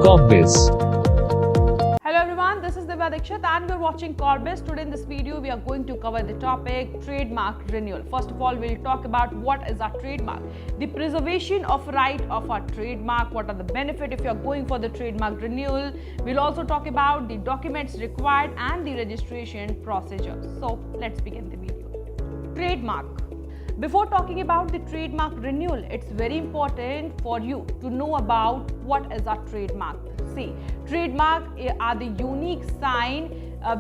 Corbiz. Hello everyone, this is Divya Dikshit and we're watching Corbiz. Today in this video, we are going to cover the topic trademark renewal. First of all, we'll talk about what is our trademark, the preservation of right of our trademark, what are the benefits if you're going for the trademark renewal. We'll also talk about the documents required and the registration procedure. So let's begin the video. Trademark. Before talking about the trademark renewal, it's very important for you to know about what is our trademark. See, trademark are the unique sign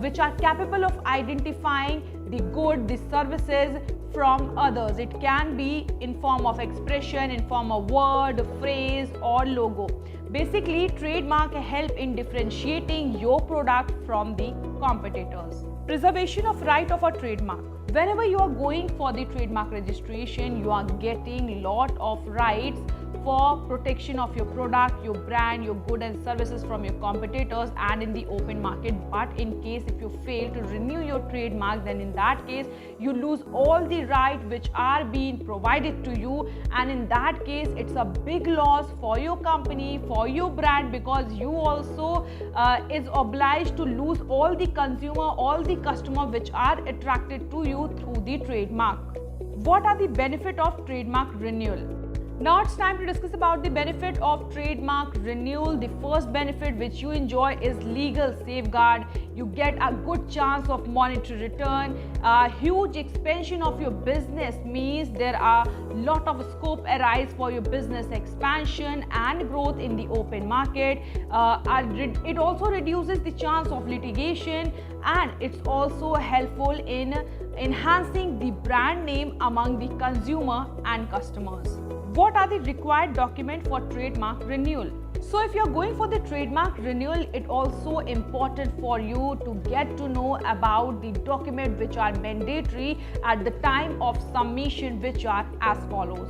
which are capable of identifying the good, the services from others. It can be in form of expression, in form of word, phrase or logo. Basically, trademark help in differentiating your product from the competitors. Preservation of right of a trademark. Whenever you are going for the trademark registration, you are getting lot of rights for protection of your product, your brand, your goods and services from your competitors and in the open market. But in case if you fail to renew your trademark, then in that case you lose all the rights which are being provided to you, and in that case it's a big loss for your company, for your brand, because you also is obliged to lose all the consumer, all the customer which are attracted to you through the trademark. What are the benefit of trademark renewal? Now it's time to discuss about the benefit of trademark renewal. The first benefit which you enjoy is legal safeguard. You get a good chance of monetary return. A huge expansion of your business means there are lot of scope arise for your business expansion and growth in the open market. It also reduces the chance of litigation, and it's also helpful in enhancing the brand name among the consumer and customers. What are the required documents for trademark renewal? So if you're going for the trademark renewal, it's also important for you to get to know about the documents which are mandatory at the time of submission, which are as follows.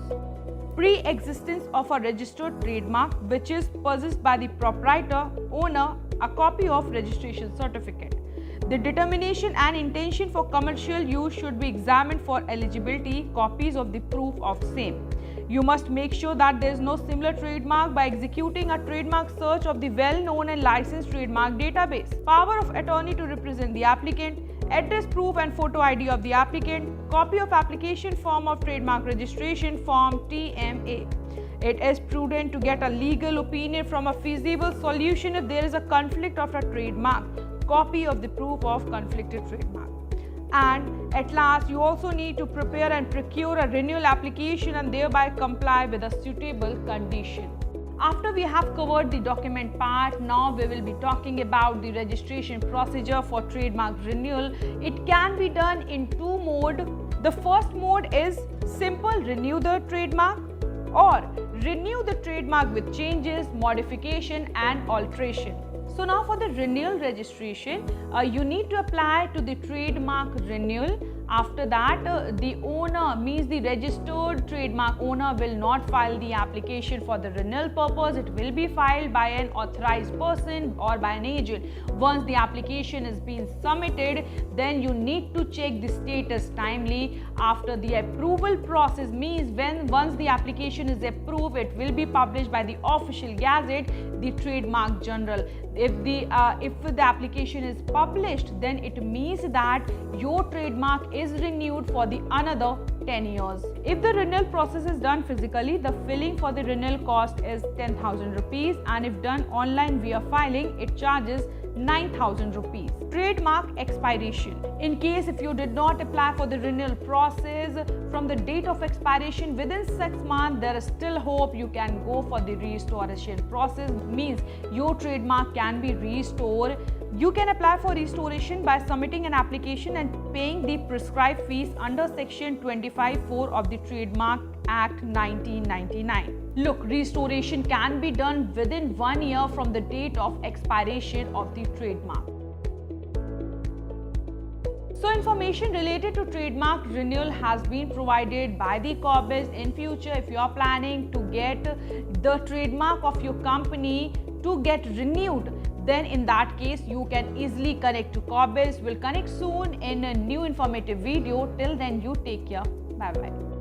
Pre-existence of a registered trademark which is possessed by the proprietor, owner, a copy of registration certificate. The determination and intention for commercial use should be examined for eligibility, copies of the proof of same. You must make sure that there is no similar trademark by executing a trademark search of the well-known and licensed trademark database. Power of attorney to represent the applicant, address proof and photo ID of the applicant, copy of application form of trademark registration form TMA. It is prudent to get a legal opinion from a feasible solution if there is a conflict of a trademark, copy of the proof of conflicted trademark. And at last, you also need to prepare and procure a renewal application and thereby comply with a suitable condition. After we have covered the document part, now we will be talking about the registration procedure for trademark renewal. It can be done in two modes. The first mode is simple renew the trademark, or renew the trademark with changes, modification and alteration. So now for the renewal registration, you need to apply to the trademark renewal. After that, the owner, means the registered trademark owner, will not file the application for the renewal purpose. It will be filed by an authorized person or by an agent. Once the application is being submitted, then you need to check the status timely. After the approval process, means once the application is approved, it will be published by the official gazette, the Trademark General. If the application is published, then it means that your trademark is renewed for the another 10 years. If the renewal process is done physically, the filling for the renewal cost is 10,000 rupees, and if done online via filing, it charges 9,000 rupees. Trademark expiration. In case if you did not apply for the renewal process from the date of expiration within 6 months, there is still hope. You can go for the restoration process, means your trademark can be restored. You can apply for restoration by submitting an application and paying the prescribed fees under section 25(4) of the Trademark Act 1999. Look, restoration can be done within 1 year from the date of expiration of the trademark. So information related to trademark renewal has been provided by the Corbiz. In future, if you are planning to get the trademark of your company to get renewed, then in that case you can easily connect to Corbiz. We'll connect soon in a new informative video. Till then, you take care. Bye bye.